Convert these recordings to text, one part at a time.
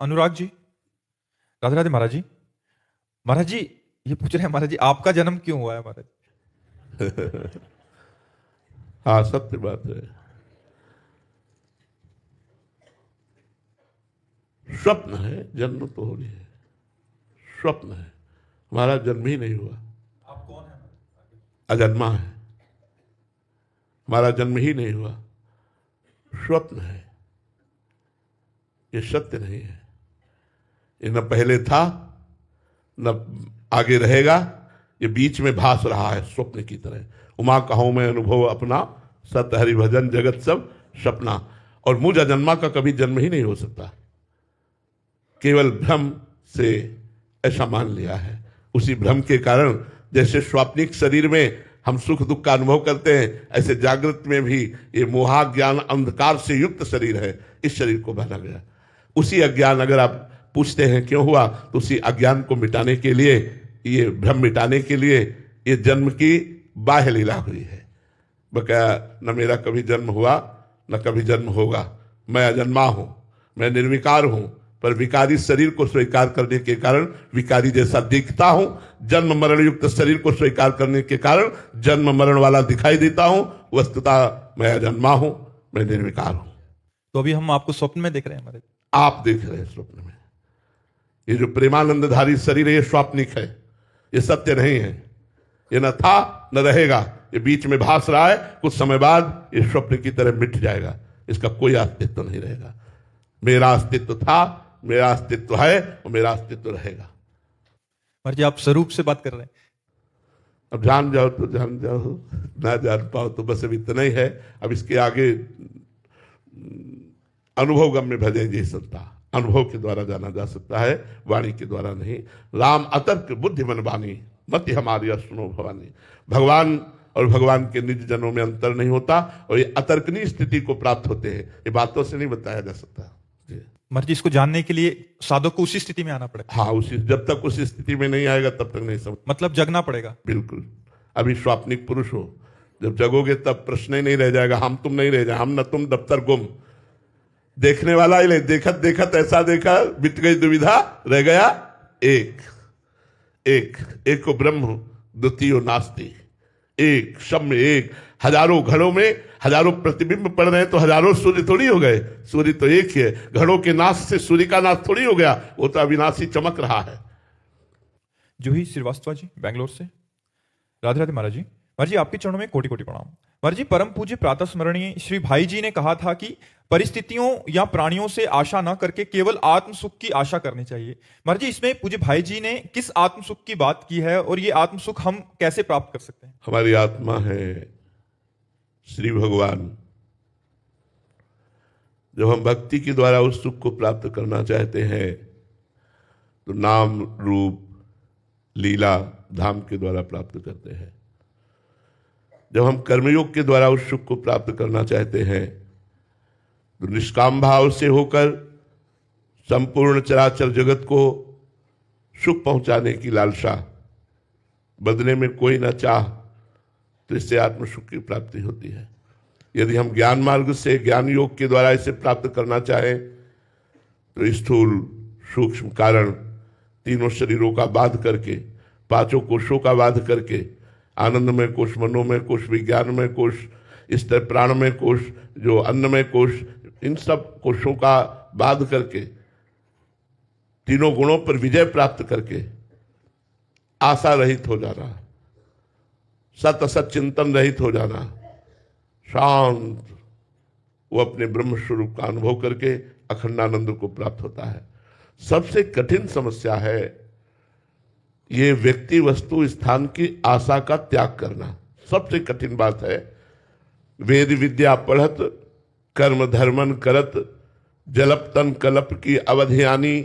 अनुराग जी, राधे राधे महाराज जी। महाराज जी, ये पूछ रहे हैं महाराज जी, आपका जन्म क्यों हुआ है महाराज? हाँ, सत्य बात है। स्वप्न है, जन्म तो हो रही है। स्वप्न है, हमारा जन्म ही नहीं हुआ। आप कौन है? अजन्मा है, हमारा जन्म ही नहीं हुआ। स्वप्न है, ये सत्य नहीं है। ये न पहले था न आगे रहेगा, ये बीच में भास रहा है स्वप्न की तरह। उमा कहूं मैं अनुभव अपना, सत हरि भजन जगत सब सपना। और मुझ अजन्मा का कभी जन्म ही नहीं हो सकता, केवल भ्रम से ऐसा मान लिया है। उसी भ्रम के कारण जैसे स्वाप्निक शरीर में हम सुख दुख का अनुभव करते हैं, ऐसे जागृत में भी ये मोहा ज्ञान अंधकार से युक्त शरीर है, इस शरीर को बना गया। उसी अज्ञान, अगर आप पूछते हैं क्यों हुआ, तो उसी अज्ञान को मिटाने के लिए, ये भ्रम मिटाने के लिए ये जन्म की बाह्य लीला हुई है। बकाया न मेरा कभी जन्म हुआ न कभी जन्म होगा। मैं अजन्मा हूं, मैं निर्विकार हूं, पर विकारी शरीर को स्वीकार करने के कारण विकारी जैसा दिखता हूं। जन्म मरण युक्त शरीर को स्वीकार करने के कारण जन्म मरण वाला दिखाई देता हूं। वस्तुतः मैं अजन्मा हूं, मैं निर्विकार हूं। तो अभी हम आपको स्वप्न में देख रहे हैं महाराज। आप देख रहे हैं स्वप्न में। ये जो प्रेमानंदधारी शरीर है, ये स्वाप्निक है, ये सत्य नहीं है। ये न था न रहेगा, ये बीच में भास रहा है। कुछ समय बाद ये स्वप्न की तरह मिट जाएगा, इसका कोई अस्तित्व नहीं रहेगा। मेरा अस्तित्व था, मेरा अस्तित्व है और मेरा अस्तित्व रहेगा। महाराज जी, आप स्वरूप से बात कर रहे हैं। अब जान जाओ तो जान जाओ, ना जान पाओ तो बस अब इतना ही है। अब इसके आगे अनुभव गम्य भजे जी संता, अनुभव के द्वारा जाना जा सकता है, वाणी के द्वारा नहीं। राम अतर्क बुद्धि मन बानी, मति हमारी सुनो भवानी। भगवान और भगवान के निज जनों में अंतर नहीं होता, और ये अतर्कनीय स्थिति को प्राप्त होते हैं, ये बातों से नहीं बताया जा सकता। महाराज जी, इसको जानने के लिए साधक को उसी स्थिति में आना पड़ेगा। हाँ, उसी, जब तक उसी स्थिति में नहीं आएगा तब तक नहीं समझ। मतलब जगना पड़ेगा। बिल्कुल। अभी स्वाप्निक पुरुष हो, जब जगोगे तब प्रश्न ही नहीं रह जाएगा, हम तुम नहीं रह जाए, हम न तुम दफ्तर गुम। देखने वाला ही नहीं, देखत देखत ऐसा देखा, मिट गई दुविधा, रह गया एक। एक को ब्रह्म द्वितीय नास्ति। एक शब्द में एक, हजारों घड़ों में हजारों प्रतिबिंब पड़ रहे हैं, तो हजारों सूर्य थोड़ी हो गए, सूर्य तो एक ही है। घड़ों के नाश से सूर्य का नाश थोड़ी हो गया, वो तो अविनाशी चमक रहा है। जूही श्रीवास्तव जी, बैंगलोर से। राधे राधे महाराज जी। महाराज जी, आपके चरणों में कोटि कोटि प्रणाम। महाराज जी, परम पूज्य प्रातः स्मरणीय श्री भाई जी ने कहा था कि परिस्थितियों या प्राणियों से आशा न करके केवल आत्म सुख की आशा करनी चाहिए। महाराज जी, इसमें पूज्य भाई जी ने किस आत्म सुख की बात की है, और ये आत्म सुख हम कैसे प्राप्त कर सकते हैं? हमारी आत्मा है श्री भगवान। जब हम भक्ति के द्वारा उस सुख को प्राप्त करना चाहते हैं, तो नाम रूप लीला धाम के द्वारा प्राप्त करते हैं। जब हम कर्मयोग के द्वारा उस सुख को प्राप्त करना चाहते हैं, तो निष्काम भाव से होकर संपूर्ण चराचर जगत को सुख पहुंचाने की लालसा, बदले में कोई न चाह, तो इससे आत्म सुख की प्राप्ति होती है। यदि हम ज्ञान मार्ग से, ज्ञान योग के द्वारा इसे प्राप्त करना चाहें, तो स्थूल सूक्ष्म कारण तीनों शरीरों का बाध करके, पांचों कोशों का बाध करके, आनंदमय कोश, मनोमय कोश, विज्ञानमय कोश, इस तरह प्राणमय कोश, जो अन्नमय कोश, इन सब कोशों का बाध करके, तीनों गुणों पर विजय प्राप्त करके आशा रहित हो जाना, सत असत चिंतन रहित हो जाना, शांत, वो अपने ब्रह्म स्वरूप का अनुभव करके अखंडानंद को प्राप्त होता है। सबसे कठिन समस्या है ये व्यक्ति वस्तु स्थान की आशा का त्याग करना, सबसे कठिन बात है। वेद विद्या पढ़त कर्म धर्मन करत, जलप तन कलप की अवधियानी,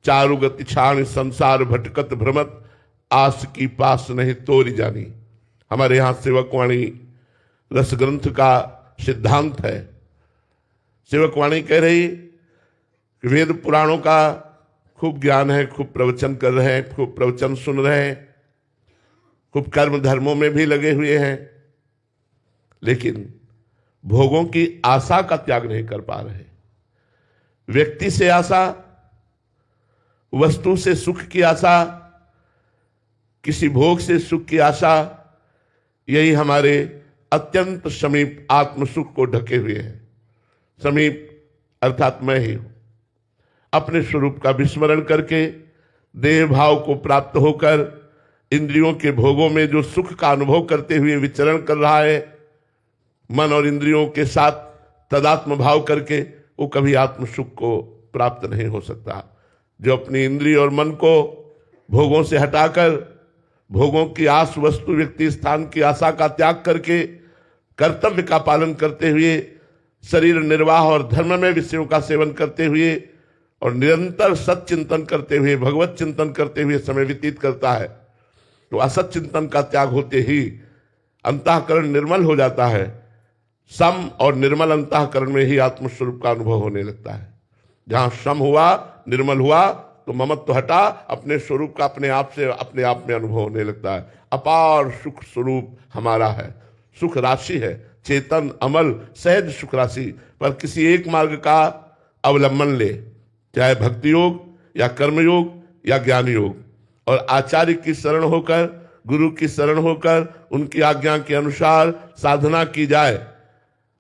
चारु गति छाण संसार भटकत भ्रमत, आस की पास नहीं तोरी जानी। हमारे यहाँ सेवकवाणी रस ग्रंथ का सिद्धांत है। सेवकवाणी कह रही कि वेद पुराणों का खूब ज्ञान है, खूब प्रवचन कर रहे हैं, खूब प्रवचन सुन रहे हैं, खूब कर्म धर्मों में भी लगे हुए हैं, लेकिन भोगों की आशा का त्याग नहीं कर पा रहे। व्यक्ति से आशा, वस्तु से सुख की आशा, किसी भोग से सुख की आशा, यही हमारे अत्यंत समीप आत्म सुख को ढके हुए है। समीप अर्थात मैं ही हूं। अपने स्वरूप का विस्मरण करके देह भाव को प्राप्त होकर इंद्रियों के भोगों में जो सुख का अनुभव करते हुए विचरण कर रहा है, मन और इंद्रियों के साथ तदात्म भाव करके, वो कभी आत्म सुख को प्राप्त नहीं हो सकता। जो अपनी इंद्रिय और मन को भोगों से हटाकर, भोगों की आस, वस्तु, व्यक्ति, स्थान की आशा का त्याग करके कर्तव्य का पालन करते हुए, शरीर निर्वाह और धर्म में विषयों का सेवन करते हुए और निरंतर सत चिंतन करते हुए, भगवत चिंतन करते हुए समय व्यतीत करता है, तो असत चिंतन का त्याग होते ही अंतःकरण निर्मल हो जाता है। सम और निर्मल अंतःकरण में ही आत्मस्वरूप का अनुभव होने लगता है। जहां सम हुआ, निर्मल हुआ, तो ममत्व हटा, अपने स्वरूप का अपने आप से अपने आप में अनुभव होने लगता है। अपार सुख स्वरूप हमारा है, सुख राशि है, चेतन, अमल, सहज सुख राशि। पर किसी एक मार्ग का अवलंबन ले, चाहे भक्ति योग या कर्मयोग या ज्ञान योग, और आचार्य की शरण होकर, गुरु की शरण होकर उनकी आज्ञा के अनुसार साधना की जाए।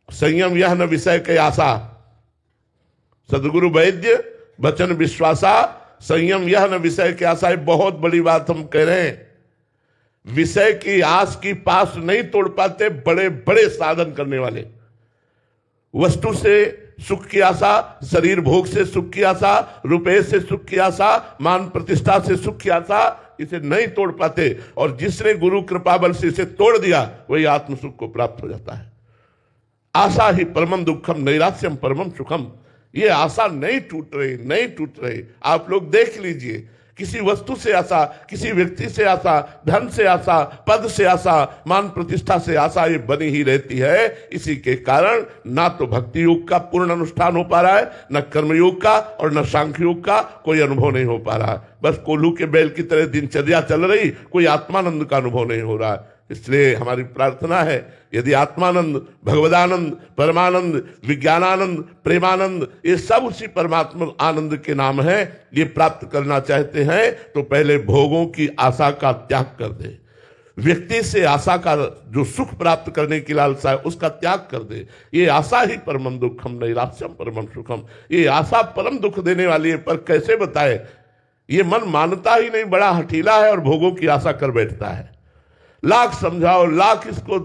संयम यह न विषय के आशा, सदगुरु वैद्य वचन विश्वासा, संयम यह न विषय के आशा। बहुत बड़ी बात हम कह रहे हैं। विषय की आस की पास नहीं तोड़ पाते बड़े बड़े साधन करने वाले। वस्तु से सुख की आशा, शरीर भोग से सुख की आशा, रुपए से सुख की आशा, मान प्रतिष्ठा से सुख की आशा, इसे नहीं तोड़ पाते। और जिसने गुरु कृपा बल से इसे तोड़ दिया, वही आत्म सुख को प्राप्त हो जाता है। आशा ही परमम दुखम नैराश्यम परमम सुखम। ये आशा नहीं टूट रही, नहीं टूट रही। आप लोग देख लीजिए, किसी वस्तु से आशा, किसी व्यक्ति से आशा, धन से आशा, पद से आशा, मान प्रतिष्ठा से आशा, ये बनी ही रहती है। इसी के कारण ना तो भक्ति योग का पूर्ण अनुष्ठान हो पा रहा है, न कर्मयोग का और न सांख्य योग का कोई अनुभव नहीं हो पा रहा है। बस कोल्हू के बैल की तरह दिनचर्या चल रही, कोई आत्मानंद का अनुभव नहीं हो रहा है। इसलिए हमारी प्रार्थना है, यदि आत्मानंद, भगवदानंद, परमानंद, विज्ञानानंद, प्रेमानंद, ये सब उसी परमात्मा आनंद के नाम है, ये प्राप्त करना चाहते हैं तो पहले भोगों की आशा का त्याग कर दे। व्यक्ति से आशा का, जो सुख प्राप्त करने की लालसा है, उसका त्याग कर दे। ये आशा ही परमम दुखम नैराश्यम परमम सुखम। ये आशा परम दुख देने वाली है, पर कैसे बताए? ये मन मानता ही नहीं, बड़ा हठीला है और भोगों की आशा कर बैठता है। लाख समझाओ, लाख इसको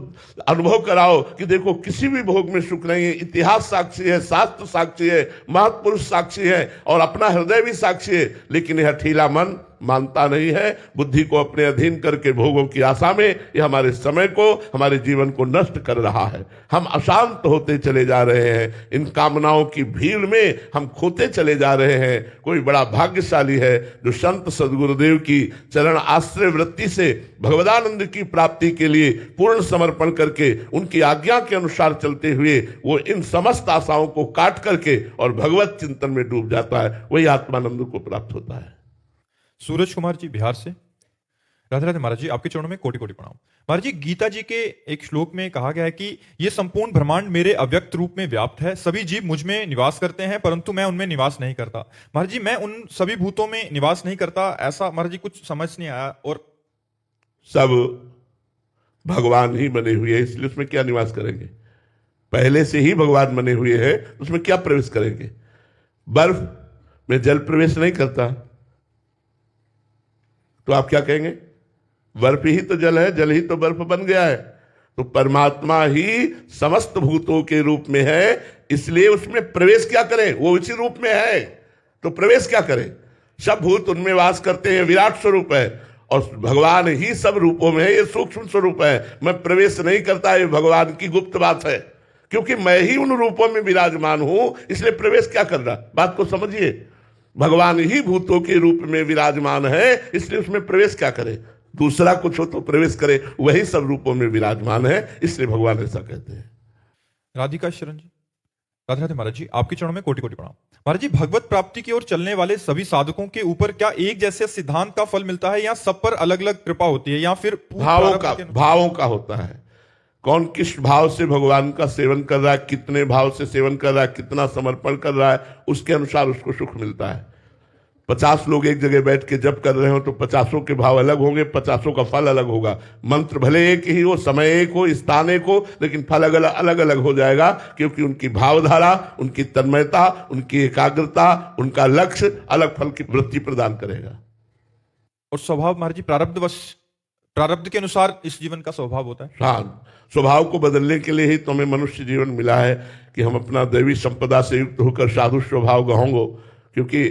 अनुभव कराओ कि देखो किसी भी भोग में सुख नहीं है। इतिहास साक्षी है, शास्त्र साक्षी है, महत्पुरुष साक्षी है और अपना हृदय भी साक्षी है, लेकिन यह हठीला मन मानता नहीं है। बुद्धि को अपने अधीन करके भोगों की आशा में यह हमारे समय को, हमारे जीवन को नष्ट कर रहा है। हम अशांत होते चले जा रहे हैं, इन कामनाओं की भीड़ में हम खोते चले जा रहे हैं। कोई बड़ा भाग्यशाली है जो संत सदगुरुदेव की चरण आश्रय वृत्ति से भगवदानंद की प्राप्ति के लिए पूर्ण समर्पण करके उनकी आज्ञा के अनुसार चलते हुए वो इन समस्त आशाओं को काट करके और भगवत चिंतन में डूब जाता है, वही आत्मानंद को प्राप्त होता है। सूरज कुमार जी बिहार से। राधे राधे महाराज जी, आपके चरणों में कोटि कोटि प्रणाम। महाराज जी, गीता जी के एक श्लोक में कहा गया है कि ये संपूर्ण ब्रह्मांड मेरे अव्यक्त रूप में व्याप्त है, सभी जीव मुझ में निवास करते हैं परंतु मैं उनमें निवास नहीं करता। महाराज जी, मैं उन सभी भूतों में निवास नहीं करता, ऐसा महाराज जी कुछ समझ नहीं आया। और सब भगवान ही बने हुए हैं, इसलिए उसमें क्या निवास करेंगे? पहले से ही भगवान बने हुए हैं, उसमें क्या प्रवेश करेंगे? बर्फ में जल प्रवेश नहीं करता, तो आप क्या कहेंगे? बर्फ ही तो जल है, जल ही तो बर्फ बन गया है। तो परमात्मा ही समस्त भूतों के रूप में है, इसलिए उसमें प्रवेश क्या करें? वो उसी रूप में है तो प्रवेश क्या करें? सब भूत उनमें वास करते हैं, विराट स्वरूप है और भगवान ही सब रूपों में है। ये सूक्ष्म स्वरूप है, मैं प्रवेश नहीं करता, ये भगवान की गुप्त बात है, क्योंकि मैं ही उन रूपों में विराजमान हूं, इसलिए प्रवेश क्या कर रहा? बात को समझिए, भगवान ही भूतों के रूप में विराजमान है, इसलिए उसमें प्रवेश क्या करे? दूसरा कुछ हो तो प्रवेश करे, वही सब रूपों में विराजमान है, इसलिए भगवान ऐसा कहते हैं। राधिका शरण जी। राधे राधे महाराज जी, आपके चरणों में कोटि कोटि प्रणाम। महाराज जी, भगवत प्राप्ति की ओर चलने वाले सभी साधकों के ऊपर क्या एक जैसे सिद्धांत का फल मिलता है या सब पर अलग अलग कृपा होती है, या फिर भावों का होता है? कौन किस भाव से भगवान का सेवन कर रहा है, कितने भाव से सेवन कर रहा है, कितना समर्पण कर रहा है, उसके अनुसार उसको सुख मिलता है। 50 लोग एक जगह बैठ के जप कर रहे हो तो 50 के भाव अलग होंगे, 50 का फल अलग होगा। मंत्र भले एक ही हो, समय एक हो, स्थान एक हो, लेकिन फल अलग अलग हो जाएगा, क्योंकि उनकी भावधारा, उनकी तन्मयता, उनकी एकाग्रता, उनका लक्ष्य अलग फल की वृत्ति प्रदान करेगा। और स्वभाव महाराज जी प्रारब्ध के अनुसार इस जीवन का स्वभाव होता है। हाँ, स्वभाव को बदलने के लिए ही तो हमें मनुष्य जीवन मिला है कि हम अपना दैवी संपदा से युक्त होकर साधु स्वभाव गहोंगो, क्योंकि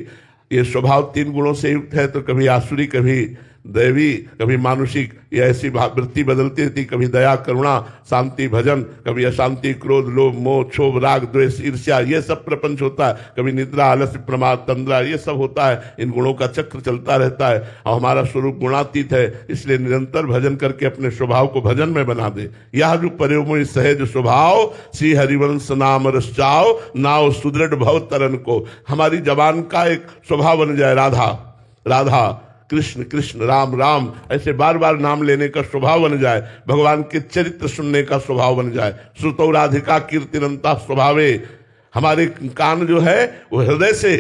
ये स्वभाव 3 गुणों से युक्त है, तो कभी आसुरी, कभी दैवी, कभी मानुषिक, ये ऐसी वृत्ति बदलती रहती, कभी दया, करुणा, शांति, भजन, कभी अशांति, क्रोध, लोभ, मोह, क्षोभ, राग, द्वेष, ईर्ष्या, ये सब प्रपंच होता है, कभी निद्रा, आलस्य, प्रमाद, तंद्रा, ये सब होता है। इन गुणों का चक्र चलता रहता है और हमारा स्वरूप गुणातीत है, इसलिए निरंतर भजन करके अपने स्वभाव को भजन में बना दे। यह जो पर्योमय सहज स्वभाव, श्री हरिवंश नाम रचाओ, नाव सुदृढ़ भव तरन को। हमारी जबान का एक स्वभाव बन जाए, राधा राधा, कृष्ण कृष्ण, राम राम, ऐसे बार बार नाम लेने का स्वभाव बन जाए, भगवान के चरित्र सुनने का स्वभाव बन जाए। श्रुतौ राधिका कीर्तिनंता स्वभावे, हमारे कान जो है वो हृदय से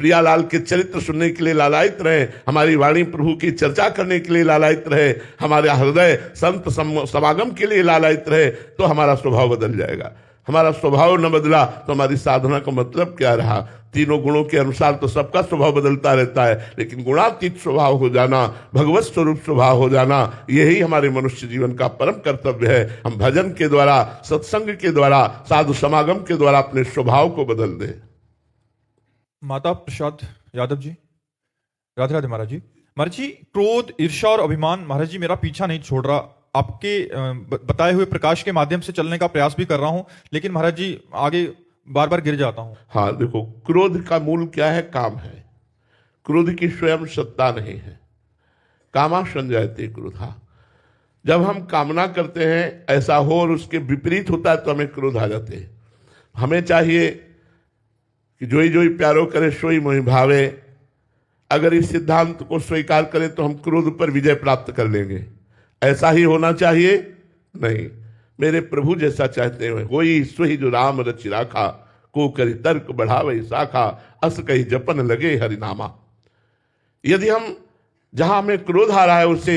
प्रियालाल के चरित्र सुनने के लिए लालायित रहे, हमारी वाणी प्रभु की चर्चा करने के लिए लालायित रहे, हमारा हृदय संत समागम के लिए लालायित रहे, तो हमारा स्वभाव बदल जाएगा। हमारा स्वभाव न बदला तो हमारी साधना का मतलब क्या रहा? तीनों गुणों के अनुसार तो सबका स्वभाव बदलता रहता है, लेकिन गुणातीत स्वभाव हो जाना, भगवत स्वरूप स्वभाव हो जाना, यही हमारे मनुष्य जीवन का परम कर्तव्य है। हम भजन के द्वारा, सत्संग के द्वारा, साधु समागम के द्वारा अपने स्वभाव को बदल दें। माता प्रसाद यादव जी, राधे राधे महाराज जी। महाराज जी, क्रोध, ईर्ष्या और अभिमान महाराज जी मेरा पीछा नहीं छोड़ रहा। आपके बताए हुए प्रकाश के माध्यम से चलने का प्रयास भी कर रहा हूं, लेकिन महाराज जी आगे बार बार गिर जाता हूं। हाँ देखो, क्रोध का मूल क्या है? काम है। क्रोध की स्वयं सत्ता नहीं है। कामा संजायते क्रोधा। जब हम कामना करते हैं ऐसा हो और उसके विपरीत होता है तो हमें क्रोध आ जाते हैं। हमें चाहिए कि जोई जोई प्यारो करे सोई मोहि भावे। अगर इस सिद्धांत को स्वीकार करें तो हम क्रोध पर विजय प्राप्त कर लेंगे। ऐसा ही होना चाहिए? नहीं। मेरे प्रभु जैसा चाहते हैं वही सोई जो राम रचि राखा, को करी तर्क बढ़ावे शाखा, अस कही जपन लगे हरिनामा। यदि हम जहां हमें क्रोध आ रहा है उसे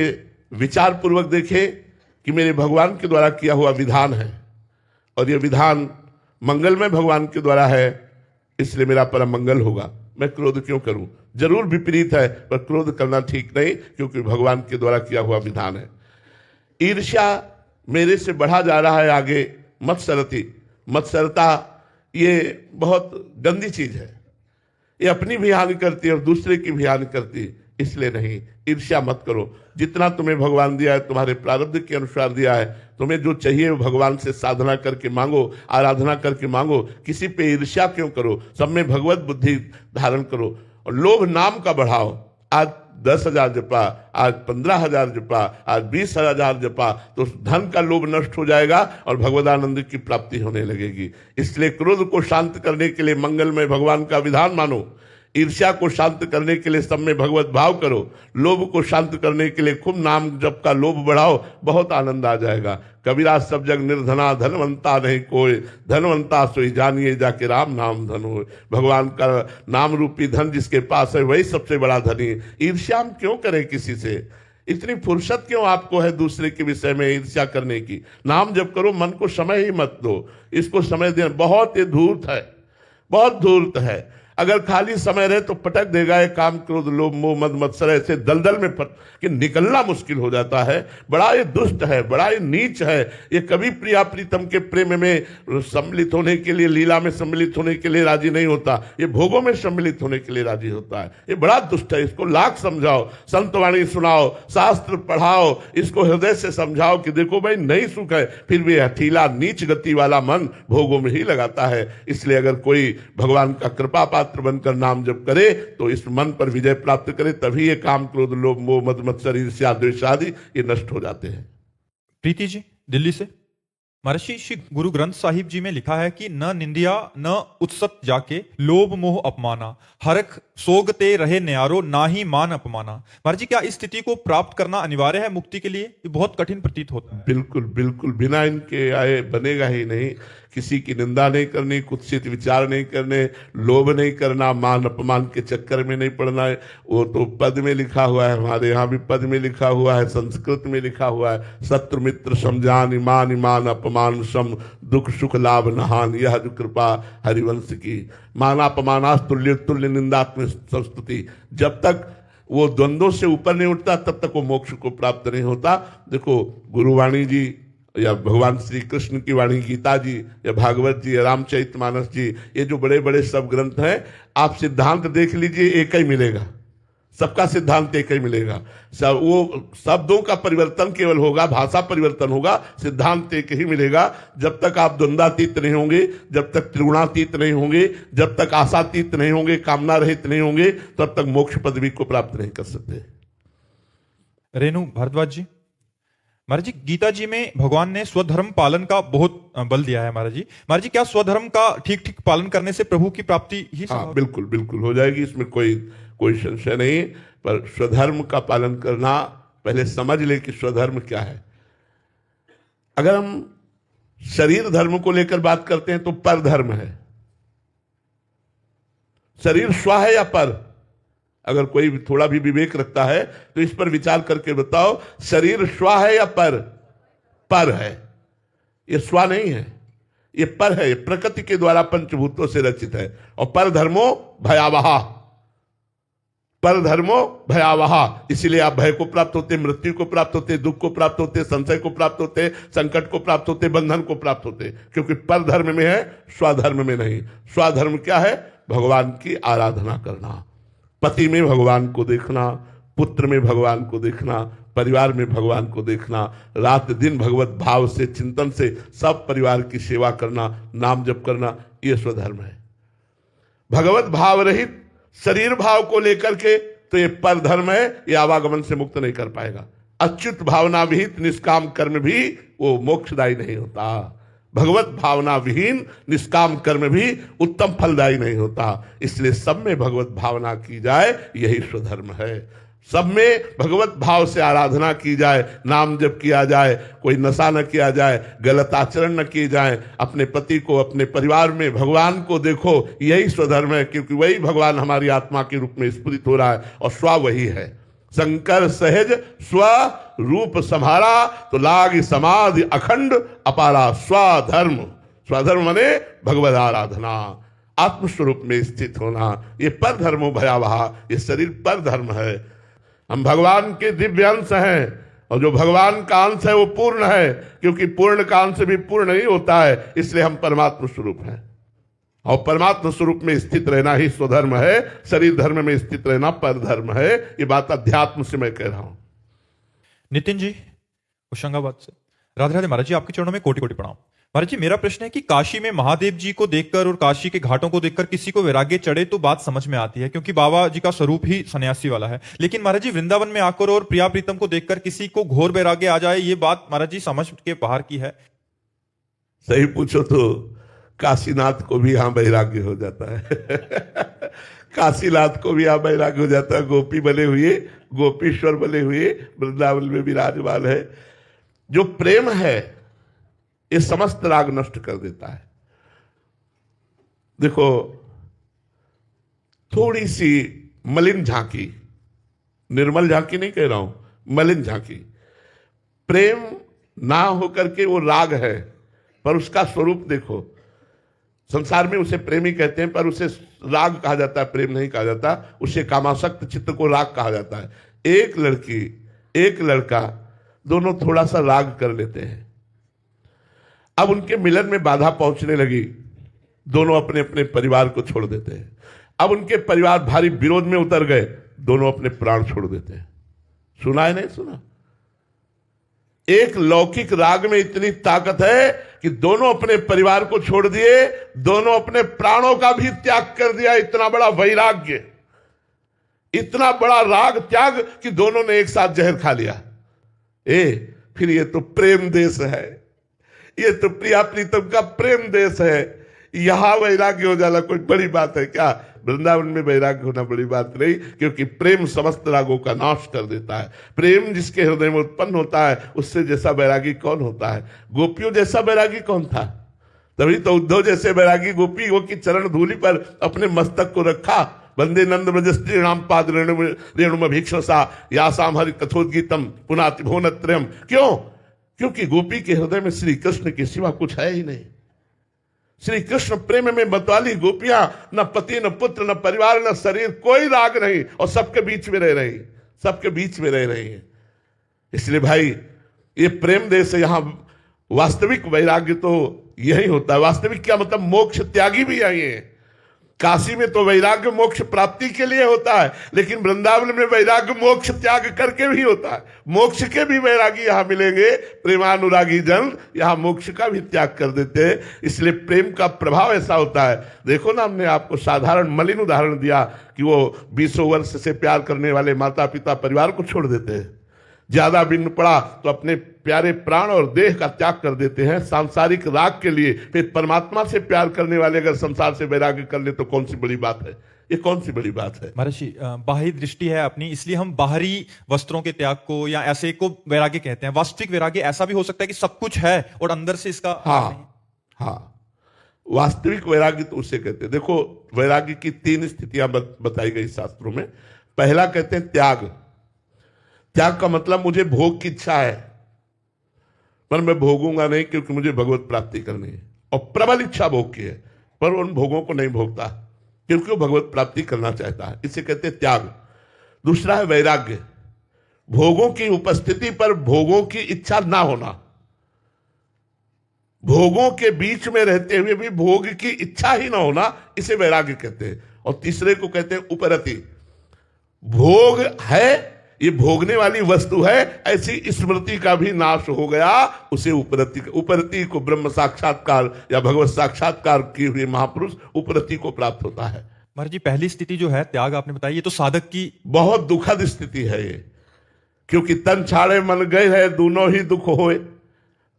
विचार पूर्वक देखें कि मेरे भगवान के द्वारा किया हुआ विधान है और यह विधान मंगलमय भगवान के द्वारा है, इसलिए मेरा परम मंगल होगा, मैं क्रोध क्यों करूं? जरूर विपरीत है, पर क्रोध करना ठीक नहीं, क्योंकि भगवान के द्वारा किया हुआ विधान है। ईर्ष्या मेरे से बढ़ा जा रहा है आगे, मत्सरता ये बहुत गंदी चीज है। ये अपनी भी हानि करती है और दूसरे की भी हानि करती है, इसलिए नहीं। ईर्ष्या मत करो। जितना तुम्हें भगवान दिया है तुम्हारे प्रारब्ध के अनुसार दिया है, तुम्हें जो चाहिए वो भगवान से साधना करके मांगो, आराधना करके मांगो। किसी पे ईर्ष्या क्यों करो? सब में भगवत बुद्धि धारण करो और लोभ नाम का बढ़ाओ। आज 10,000 जपा, आज 15,000 जपा, आज 20,000 जपा, तो धन का लोभ नष्ट हो जाएगा और भगवदानंद की प्राप्ति होने लगेगी। इसलिए क्रोध को शांत करने के लिए मंगलमय भगवान का विधान मानो, ईर्ष्या को शांत करने के लिए सब में भगवत भाव करो, लोभ को शांत करने के लिए खूब नाम जप का लोभ बढ़ाओ, बहुत आनंद आ जाएगा। कबीरा सब जग निर्धना, धनवंता नहीं कोई, धनवंता सोई जानिए जाके राम नाम धन हो। भगवान का नाम रूपी धन जिसके पास है वही सबसे बड़ा धनी। ईर्ष्या हम क्यों करें किसी से? इतनी फुर्सत क्यों आपको है दूसरे के विषय में ईर्ष्या करने की? नाम जप करो, मन को समय ही मत दो। इसको समय देना बहुत ही धूर्त है, बहुत धूर्त है। अगर खाली समय रहे तो पटक देगा ये काम, क्रोध, लोभ, मोह, मद, मत्सर ऐसे दलदल में कि निकलना मुश्किल हो जाता है। बड़ा ये दुष्ट है, बड़ा ये नीच है। ये कभी प्रिया प्रीतम के प्रेम में सम्मिलित होने के लिए, लीला में सम्मिलित होने के लिए राजी नहीं होता, ये भोगों में सम्मिलित होने के लिए राजी होता है। ये बड़ा दुष्ट है। इसको लाख समझाओ, संतवाणी सुनाओ, शास्त्र पढ़ाओ, इसको हृदय से समझाओ कि देखो भाई नहीं सुख है, फिर भी हठीला नीच गति वाला मन भोगों में ही लगाता है। इसलिए अगर कोई भगवान का कृपा पात्र बनकर नाम जप करे तो इस मन पर विजय प्राप्त करे, तभी ये काम, क्रोध, लोभ, मोह, मद, मत्सर, ईर्ष्या, द्वेष आदि ये नष्ट हो जाते हैं। प्रीति जी दिल्ली से, महर्षि श्री गुरु ग्रंथ साहिब जी में लिखा है कि न निंदिया न उत्सत जाके, लोभ मोह अपमाना, हरख सोगते रहे न्यारो, ना ही मान अपमाना। महर्षि क्या इस स्थिति को प्राप्त करना अनिवार्य है मुक्ति के लिए? ये बहुत कठिन प्रतीत होता है। बिल्कुल बिल्कुल, बिना इनके आए बनेगा ही नहीं। किसी की निंदा नहीं करनी, कुत्सित विचार नहीं करने, लोभ नहीं करना, मान अपमान के चक्कर में नहीं पड़ना है। वो तो पद में लिखा हुआ है, हमारे यहाँ भी पद में लिखा हुआ है, संस्कृत में लिखा हुआ है, शत्रु मित्र समझान, ईमान ईमान अपमान सम, दुख सुख लाभ नहान, यह जो कृपा हरिवंश की। मानापमानास तुल्य तुल्य निंदात्मक संस्तुति। जब तक वो द्वंद्वों से ऊपर नहीं उठता तब तक वो मोक्ष को प्राप्त नहीं होता। देखो गुरुवाणी जी या भगवान श्री कृष्ण की वाणी गीता जी या भागवत जी या रामचरितमानस जी, ये जो बड़े बड़े सब ग्रंथ हैं, आप सिद्धांत देख लीजिए, एक ही मिलेगा, सबका सिद्धांत एक ही मिलेगा। सब वो शब्दों का परिवर्तन केवल होगा, भाषा परिवर्तन होगा, सिद्धांत एक ही मिलेगा। जब तक आप द्वंद्वातीत नहीं होंगे, जब तक त्रिगुणातीत नहीं होंगे, जब तक आशातीत नहीं होंगे, कामना रहित नहीं होंगे, तब तक मोक्ष पदवी को प्राप्त नहीं कर सकते। रेणु भारद्वाज जी, महाराज जी गीता जी में भगवान ने स्वधर्म पालन का बहुत बल दिया है महाराज जी। महाराज जी क्या स्वधर्म का ठीक ठीक पालन करने से प्रभु की प्राप्ति ही हाँ, बिल्कुल बिल्कुल हो जाएगी, इसमें कोई संशय नहीं। पर स्वधर्म का पालन करना, पहले समझ ले कि स्वधर्म क्या है। अगर हम शरीर धर्म को लेकर बात करते हैं तो पर धर्म है। शरीर स्व है या पर? अगर कोई थोड़ा भी विवेक रखता है तो इस पर विचार करके बताओ, शरीर स्व है या पर? पर है। ये स्व नहीं है, ये पर है, ये प्रकृति के द्वारा पंचभूतों से रचित है। और पर धर्मो भयावहा, पर धर्मो भयावहा, इसीलिए आप भय को प्राप्त होते, मृत्यु को प्राप्त होते, दुख को प्राप्त होते, संशय को प्राप्त होते, संकट को प्राप्त होते, बंधन को प्राप्त होते, क्योंकि पर धर्म में है, स्वधर्म में नहीं। स्वधर्म क्या है? भगवान की आराधना करना, पति में भगवान को देखना, पुत्र में भगवान को देखना, परिवार में भगवान को देखना, रात दिन भगवत भाव से, चिंतन से सब परिवार की सेवा करना, नाम जप करना, ये स्वधर्म है। भगवत भाव रहित शरीर भाव को लेकर के तो ये पर धर्म है, ये आवागमन से मुक्त नहीं कर पाएगा। अच्युत भावना विहित निष्काम कर्म भी वो मोक्षदायी नहीं होता। भगवत भावना विहीन निष्काम कर्म भी उत्तम फलदायी नहीं होता। इसलिए सब में भगवत भावना की जाए, यही स्वधर्म है। सब में भगवत भाव से आराधना की जाए, नाम जप किया जाए, कोई नशा न किया जाए, गलत आचरण न किए जाए, अपने पति को, अपने परिवार में भगवान को देखो, यही स्वधर्म है। क्योंकि वही भगवान हमारी आत्मा के रूप में स्फुरित हो रहा है और स्व वही है। शंकर सहज स्व रूप संहारा, तो लाग समाधि अखंड अपारा। स्वधर्म, स्वधर्म माने भगवत आराधना, आत्मस्वरूप में स्थित होना, ये पर धर्मो भयावहा, ये शरीर पर धर्म है। हम भगवान के दिव्य अंश हैं, और जो भगवान का अंश है वो पूर्ण है, क्योंकि पूर्ण का अंश भी पूर्ण नहीं होता है, इसलिए हम परमात्म स्वरूप हैं। और परमात्म स्वरूप में स्थित रहना ही स्वधर्म है, शरीर धर्म में स्थित रहना पर धर्म है। ये बात अध्यात्म से मैं कह रहा हूं। नितिन जी होशंगाबाद से, राधे राधे महाराज जी, आपके चरणों में कोटि कोटि प्रणाम। महाराज जी मेरा प्रश्न है कि काशी में महादेव जी को देखकर और काशी के घाटों को देखकर किसी को वैराग्य चढ़े तो बात समझ में आती है, क्योंकि बाबा जी का स्वरूप ही सन्यासी वाला है। लेकिन महाराज जी वृंदावन में आकर और प्रिया प्रीतम को देखकर किसी को घोर वैराग्य आ जाए, ये बात महाराज जी समझ के बाहर की है। सही पूछो तो काशीनाथ को भी यहां वैराग्य हो जाता है काशीनाथ को भी यहां वैराग्य हो जाता है। गोपी बने हुए, गोपीश्वर बने हुए वृंदावन में विराजमान है। जो प्रेम है ये समस्त राग नष्ट कर देता है। देखो, थोड़ी सी मलिन झांकी, निर्मल झांकी नहीं कह रहा हूं, मलिन झांकी, प्रेम ना होकर के वो राग है, पर उसका स्वरूप देखो। संसार में उसे प्रेमी कहते हैं, पर उसे राग कहा जाता है, प्रेम नहीं कहा जाता। उसे कामासक्त चित्त को राग कहा जाता है। एक लड़की, एक लड़का, दोनों थोड़ा सा राग कर लेते हैं। अब उनके मिलन में बाधा पहुंचने लगी, दोनों अपने अपने परिवार को छोड़ देते हैं। अब उनके परिवार भारी विरोध में उतर गए, दोनों अपने प्राण छोड़ देते हैं। सुना है नहीं सुना? एक लौकिक राग में इतनी ताकत है कि दोनों अपने परिवार को छोड़ दिए, दोनों अपने प्राणों का भी त्याग कर दिया। इतना बड़ा वैराग्य, इतना बड़ा राग त्याग कि दोनों ने एक साथ जहर खा लिया। फिर ये तो प्रेम देश है, ये तो प्रिया प्रीतम का प्रेम देश है। यहां वैराग्य हो जाना कोई बड़ी बात है क्या? वृंदावन में वैराग्य होना बड़ी बात नहीं, क्योंकि प्रेम समस्त रागों का नाश कर देता है। प्रेम जिसके हृदय में उत्पन्न होता है, उससे जैसा वैरागी कौन होता है? गोपियों जैसा वैरागी कौन था? तभी तो उद्धव जैसे वैरागी गोपियों की चरण धूलि पर अपने मस्तक को रखा। वंदे नंद ब्रज स्त्रीणाम पाद रेणुम भीक्षसा यासाम हरि कथोद्गीतम पुनाति भुवनत्रयम्। क्यों? क्योंकि गोपी के हृदय में श्री कृष्ण के सिवा कुछ है ही नहीं। श्री कृष्ण प्रेम में मतवाली गोपियां, न पति न पुत्र न परिवार न शरीर, कोई राग नहीं, और सबके बीच में रह रही, सबके बीच में रह रही है। इसलिए भाई ये प्रेम देश है, यहां वास्तविक वैराग्य तो यही होता है। वास्तविक क्या मतलब? मोक्ष त्यागी भी यही है। काशी में तो वैराग्य मोक्ष प्राप्ति के लिए होता है, लेकिन वृंदावन में वैराग्य मोक्ष त्याग करके भी होता है। मोक्ष के भी वैरागी यहां मिलेंगे, प्रेमानुरागी जन यहां मोक्ष का भी त्याग कर देते हैं। इसलिए प्रेम का प्रभाव ऐसा होता है। देखो ना, हमने आपको साधारण मलिन उदाहरण दिया कि वो 20 वर्ष से प्यार करने वाले माता पिता परिवार को छोड़ देते हैं। ज्यादा बिन्न पड़ा तो अपने प्यारे प्राण और देह का त्याग कर देते हैं सांसारिक राग के लिए। फिर परमात्मा से प्यार करने वाले अगर संसार से वैराग्य कर ले तो कौन सी बड़ी बात है? ये कौन सी बड़ी बात है? महर्षि, बाहरी दृष्टि है अपनी, इसलिए हम बाहरी वस्त्रों के त्याग को या ऐसे को वैराग्य कहते हैं। वास्तविक वैराग्य ऐसा भी हो सकता है कि सब कुछ है और अंदर से इसका हाँ, वास्तविक वैराग्य तो उसे कहते हैं। देखो, वैराग्य की 3 स्थितियां बताई गई शास्त्रों में। पहला कहते हैं त्याग। त्याग का मतलब मुझे भोग की इच्छा है, पर मैं भोगूंगा नहीं क्योंकि मुझे भगवत प्राप्ति करनी है, और प्रबल इच्छा भोग की है, पर उन भोगों को नहीं भोगता क्योंकि वो भगवत प्राप्ति करना चाहता है। इसे कहते हैं त्याग। दूसरा है वैराग्य। भोगों की उपस्थिति पर भोगों की इच्छा ना होना, भोगों के बीच में रहते हुए भी भोग की इच्छा ही ना होना, इसे वैराग्य कहते हैं। और तीसरे को कहते हैं उपरति। भोग है, ये भोगने वाली वस्तु है, ऐसी स्मृति का भी नाश हो गया, उसे उपरति को ब्रह्म साक्षात्कार या भगवत साक्षात्कार किए हुए महापुरुष उपरति को प्राप्त होता है। महाराज जी, पहली स्थिति जो है त्याग आपने बताई, ये तो साधक की बहुत दुखद स्थिति है ये, क्योंकि तन छाड़े मन गए है, दोनों ही दुख होए।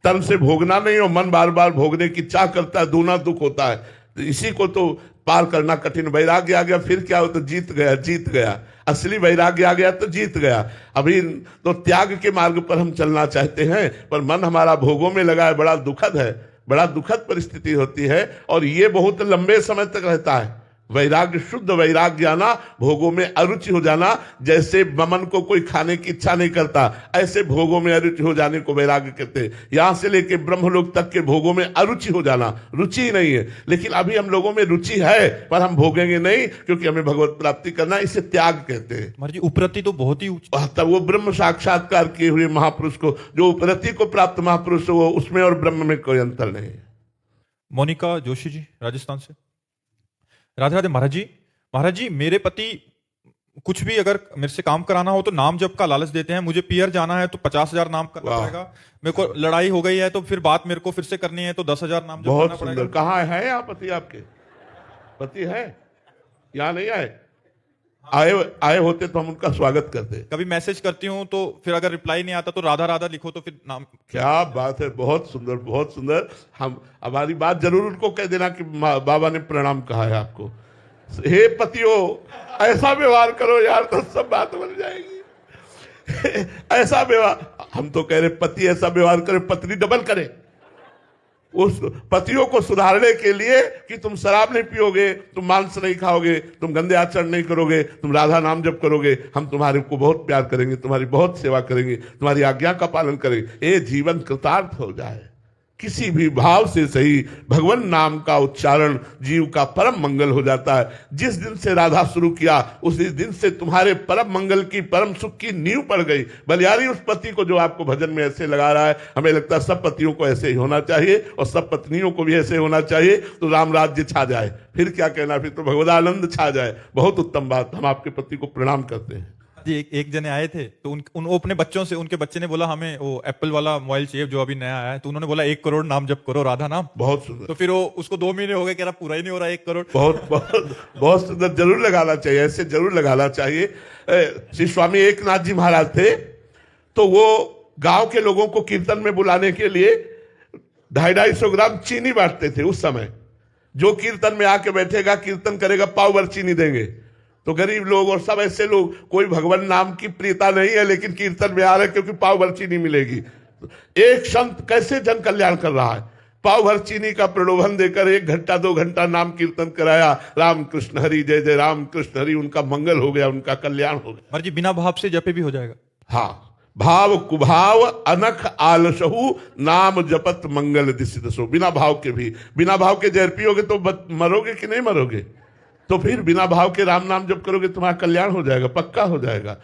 तन से भोगना नहीं और मन बार बार भोगने की चाह करता है, दोनों दुख होता है। तो इसी को तो पार करना कठिन। वैराग्य आ गया फिर क्या हो? तो जीत गया, जीत गया। असली वैराग्य आ गया तो जीत गया। अभी तो त्याग के मार्ग पर हम चलना चाहते हैं, पर मन हमारा भोगों में लगा है। बड़ा दुखद है, बड़ा दुखद परिस्थिति होती है, और ये बहुत लंबे समय तक रहता है। वैराग्य, शुद्ध वैराग्य आना, भोगों में अरुचि हो जाना। जैसे मन को कोई खाने की इच्छा नहीं करता, ऐसे भोगों में अरुचि हो जाने को वैराग्य कहते हैं। यहां से लेके ब्रह्मलोक तक के भोगों में अरुचि हो जाना, रुचि ही नहीं है। लेकिन अभी हम लोगों में रुचि है, पर हम भोगेंगे नहीं क्योंकि हमें भगवत प्राप्ति करना, इसे त्याग कहते हैं। महाराज जी, उपरति तो बहुत ही ऊंची। तब वो ब्रह्म साक्षात्कार किए हुए महापुरुष को, जो उपरति को प्राप्त महापुरुष हो, उसमें और ब्रह्म में कोई अंतर नहीं है। मोनिका जोशी जी, राजस्थान से। राधे राधे महाराज जी। महाराज जी, मेरे पति कुछ भी अगर मेरे से काम कराना हो तो नाम जप का लालच देते हैं। मुझे पियर जाना है तो 50,000 नाम करना पड़ेगा। मेरे को लड़ाई हो गई है तो फिर बात मेरे को फिर से करनी है तो 10,000 नाम जप करना बहुत पड़ेगा। सुंदर। कहाँ है यहाँ पति? आपके पति है? यहाँ नहीं आए? आए होते तो हम उनका स्वागत करते। कभी मैसेज करती हूँ तो फिर अगर रिप्लाई नहीं आता तो राधा राधा लिखो तो फिर नाम। क्या बात है, बहुत सुंदर, बहुत सुंदर। हम हमारी बात जरूर उनको कह देना कि बाबा ने प्रणाम कहा है आपको। हे पतियों, ऐसा व्यवहार करो यार तो सब बात बन जाएगी। ऐसा व्यवहार, हम तो कह रहे पति ऐसा व्यवहार करे, पत्नी डबल करे। उस पतियों को सुधारने के लिए कि तुम शराब नहीं पियोगे, तुम मांस नहीं खाओगे, तुम गंदे आचरण नहीं करोगे, तुम राधा नाम जप करोगे, हम तुम्हारे को बहुत प्यार करेंगे, तुम्हारी बहुत सेवा करेंगे, तुम्हारी आज्ञा का पालन करेंगे। ये जीवन कृतार्थ हो जाए। किसी भी भाव से सही भगवान नाम का उच्चारण जीव का परम मंगल हो जाता है। जिस दिन से राधा शुरू किया उसी दिन से तुम्हारे परम मंगल की, परम सुख की नींव पड़ गई। बलियारी उस पति को जो आपको भजन में ऐसे लगा रहा है, हमें लगता है सब पतियों को ऐसे ही होना चाहिए और सब पत्नियों को भी ऐसे होना चाहिए, तो राम राज्य छा जाए। फिर क्या कहना, फिर तो भगवदानंद छा जाए। बहुत उत्तम बात। हम आपके पति को प्रणाम करते हैं। एक जने आए थे तो उन अपने बच्चों से, उनके बच्चे ने बोला हमें वो एप्पल वाला मोबाइल चाहिए जो अभी नया आया है, तो उन्होंने बोला 1 करोड़ नाम जप करो राधा नाम। बहुत सुंदर। तो फिर वो उसको 2 महीने हो गए, कह रहा पूरा ही नहीं हो रहा 1 करोड़। बहुत बहुत बहुत सुंदर। जरूर लगाना चाहिए, ऐसे जरूर लगाना चाहिए। श्री स्वामी एकनाथ जी महाराज थे, तो वो गांव के लोगों को कीर्तन में बुलाने के लिए 250-250 ग्राम चीनी बांटते थे उस समय। जो कीर्तन में आके बैठेगा, कीर्तन करेगा, पाव भर चीनी देंगे। तो गरीब लोग और सब ऐसे लोग, कोई भगवान नाम की प्रियता नहीं है लेकिन कीर्तन में आ रहे क्योंकि पाव भर चीनी मिलेगी। एक संत कैसे जन कल्याण कर रहा है, पाव भर चीनी का प्रलोभन देकर 1 घंटा 2 घंटा नाम कीर्तन कराया, राम कृष्ण हरि जय जय राम कृष्ण हरि, उनका मंगल हो गया, उनका कल्याण हो गया। महाराज जी बिना भाव से जपे भी हो जाएगा? हाँ, भाव कुभाव अनख आलसहु नाम जपत मंगल दिसि दसो। बिना भाव के भी, बिना भाव के जहर पियोगे तो मरोगे कि नहीं मरोगे? तो फिर बिना भाव के राम नाम जप करोगे, तुम्हारा कल्याण हो जाएगा, पक्का हो जाएगा।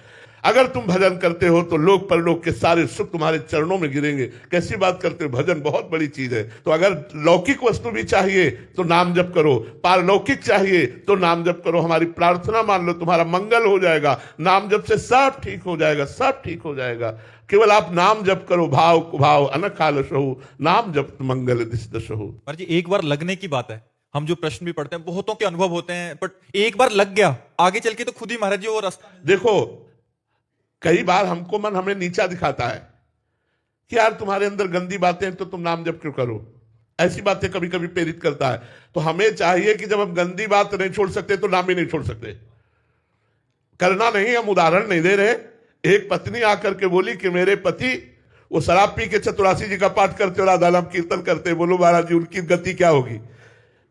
अगर तुम भजन करते हो तो लोक परलोक के सारे सुख तुम्हारे चरणों में गिरेंगे। कैसी बात करते हो, भजन बहुत बड़ी चीज है। तो अगर लौकिक वस्तु भी चाहिए तो नाम जप करो, पारलौकिक चाहिए तो नाम जप करो। हमारी प्रार्थना मान लो, तुम्हारा मंगल हो जाएगा। नाम जप से सब ठीक हो जाएगा, सब ठीक हो जाएगा। केवल आप नाम जप करो, भाव कुभाव अनख आलसहु नाम जप मंगल दिसि दसहु। महाराज जी एक बार लगने की बात है, हम जो प्रश्न भी पढ़ते हैं बहुतों के अनुभव होते हैं, बट एक बार लग गया आगे चल के तो खुद ही महाराज जी वो रास्ता। देखो, कई बार हमको मन हमें नीचा दिखाता है कि यार तुम्हारे अंदर गंदी बातें हैं तो तुम नाम जप क्यों करो, ऐसी बातें कभी कभी प्रेरित करता है। तो हमें चाहिए कि जब हम गंदी बात नहीं छोड़ सकते तो नाम ही नहीं छोड़ सकते। करना नहीं, हम उदाहरण नहीं दे रहे। एक पत्नी आकर के बोली कि मेरे पति वो शराब पी के चतुरासी जी का पाठ करते और राधा नाम कीर्तन करते, बोलो महाराज जी उनकी गति क्या होगी?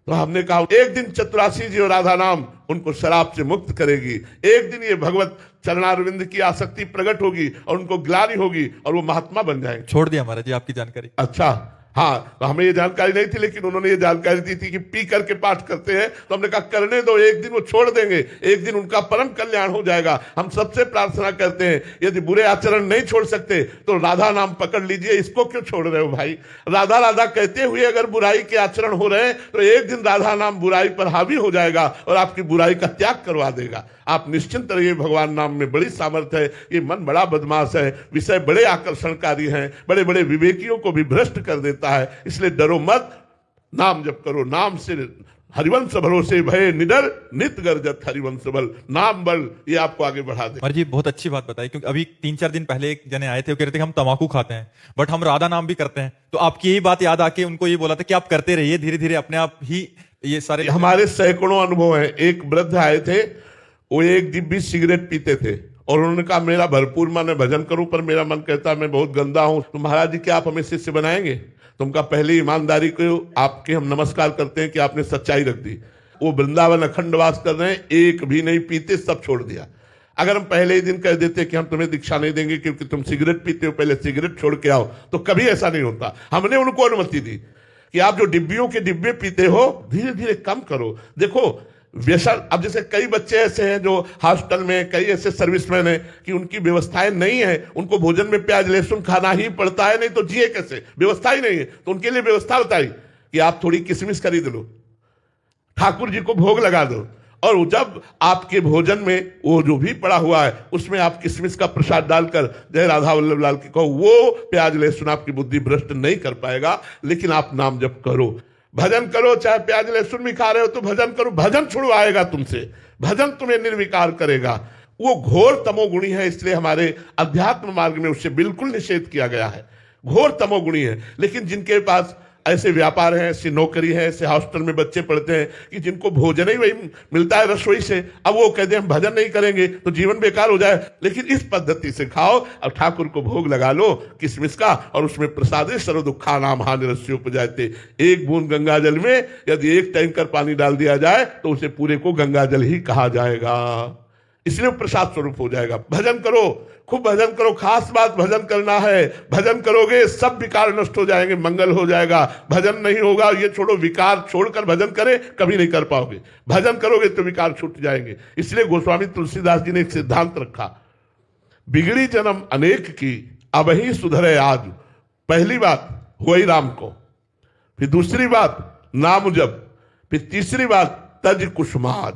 तो हमने कहा एक दिन चतुरासी जी और राधा नाम उनको शराब से मुक्त करेगी, एक दिन ये भगवत चरणारविंद की आसक्ति प्रकट होगी और उनको ग्लानि होगी और वो महात्मा बन जाएंगे। छोड़ दिया महाराज जी आपकी जानकारी। अच्छा, हाँ, तो हमें ये जानकारी नहीं थी, लेकिन उन्होंने ये जानकारी दी थी कि पी करके पाठ करते हैं। तो हमने कहा करने दो, एक दिन वो छोड़ देंगे, एक दिन उनका परम कल्याण हो जाएगा। हम सबसे प्रार्थना करते हैं यदि बुरे आचरण नहीं छोड़ सकते तो राधा नाम पकड़ लीजिए। इसको क्यों छोड़ रहे हो भाई? राधा राधा कहते हुए अगर बुराई के आचरण हो रहे हैं तो एक दिन राधा नाम बुराई पर हावी हो जाएगा और आपकी बुराई का त्याग करवा देगा। आप निश्चिंत रहिए, भगवान नाम में बड़ी सामर्थ्य है। ये मन बड़ा बदमाश है, विषय बड़े आकर्षणकारी हैं, बड़े बड़े विवेकियों को भी भ्रष्ट कर देता है। इसलिए डरो मत, नाम जप करो। नाम से हरिवंश भरोसे भय निडर नित गर्जत हरिवंश बल। नाम बल ये आपको आगे बढ़ा दे। महाराज जी बहुत अच्छी बात बताई, क्योंकि अभी 3-4 दिन पहले एक जने आए थे, वो कह रहे थे कि हम तंबाकू खाते हैं बट हम राधा नाम भी करते हैं। तो आपकी यही बात याद आके उनको ये बोला था कि आप करते रहिए, धीरे धीरे अपने आप ही ये सारे। हमारे सैकड़ों अनुभव हैं। एक वृद्ध आए थे, वो 1 डिब्बी सिगरेट पीते थे और उन्होंने कहा मेरा भरपूर मन है भजन करूं, पर मेरा मन कहता है मैं बहुत गंदा हूं। तो महाराज जी क्या आप हमें शिष्य बनाएंगे? तुमका पहले ईमानदारी को आपके हम नमस्कार करते हैं कि आपने सच्चाई रख दी। वो वृंदावन अखंडवास कर रहे हैं, एक भी नहीं पीते, सब छोड़ दिया। अगर हम पहले ही दिन कह देते कि हम तुम्हें दीक्षा नहीं देंगे क्योंकि तुम सिगरेट पीते हो, पहले सिगरेट छोड़ के आओ, तो कभी ऐसा नहीं होता। हमने उनको अनुमति दी कि आप जो डिब्बियों के डिब्बे पीते हो धीरे धीरे कम करो। देखो व्यसन, अब जैसे कई बच्चे ऐसे हैं जो हॉस्टल में, कई ऐसे सर्विसमैन हैं कि उनकी व्यवस्थाएं नहीं है, उनको भोजन में प्याज लहसुन खाना ही पड़ता है, नहीं तो जिए कैसे? व्यवस्था ही नहीं है। तो उनके लिए व्यवस्था बताई कि आप थोड़ी किशमिश खरीद लो, ठाकुर जी को भोग लगा दो, और जब आपके भोजन में वो जो भी पड़ा हुआ है उसमें आप किशमिश का प्रसाद डालकर जय राधा वल्लभ लाल की कहो, वो प्याज लहसुन आपकी बुद्धि भ्रष्ट नहीं कर पाएगा। लेकिन आप नाम जप करो, भजन करो, चाहे प्याज लहसुन भी खा रहे हो तो भजन करो। भजन छुड़वाएगा तुमसे, भजन तुम्हें निर्विकार करेगा। वो घोर तमोगुणी है, इसलिए हमारे अध्यात्म मार्ग में उससे बिल्कुल निषेध किया गया है। घोर तमोगुणी है। लेकिन जिनके पास ऐसे व्यापार है, ऐसी नौकरी है, ऐसे हॉस्टल में बच्चे पढ़ते हैं कि जिनको भोजन ही वही मिलता है रसोई से, अब वो कहते हैं हम भजन नहीं करेंगे तो जीवन बेकार हो जाए। लेकिन इस पद्धति से खाओ, अब ठाकुर को भोग लगा लो किशमिश का, और उसमें प्रसादे सर्व दुखा नाम हानि रस्यों पर जाते। एक बूंद गंगा जल में यदि 1 टैंकर पानी डाल दिया जाए तो उसे पूरे को गंगा जल ही कहा जाएगा, इसलिए प्रसाद स्वरूप हो जाएगा। भजन करो, खूब भजन करो। खास बात भजन करना है। भजन करोगे सब विकार नष्ट हो जाएंगे, मंगल हो जाएगा। भजन नहीं होगा, ये छोड़ो, विकार छोड़कर भजन करें कभी नहीं कर पाओगे। भजन करोगे तो विकार छूट जाएंगे। इसलिए गोस्वामी तुलसीदास जी ने एक सिद्धांत रखा, बिगड़ी जन्म अनेक की अब ही सुधरे आज। पहली बात हुई राम को, फिर दूसरी बात नाम जप, फिर तीसरी बात तज कुसुमाज।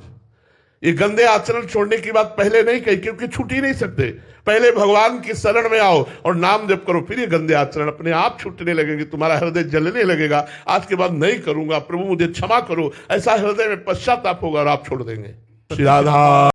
ये गंदे आचरण छोड़ने की बात पहले नहीं कही क्योंकि छूट ही नहीं सकते। पहले भगवान की शरण में आओ और नाम जप करो, फिर ये गंदे आचरण अपने आप छूटने लगेंगे, तुम्हारा हृदय जलने लगेगा। आज के बाद नहीं करूंगा, प्रभु मुझे क्षमा करो, ऐसा हृदय में पश्चाताप होगा और आप छोड़ देंगे। श्री राधा।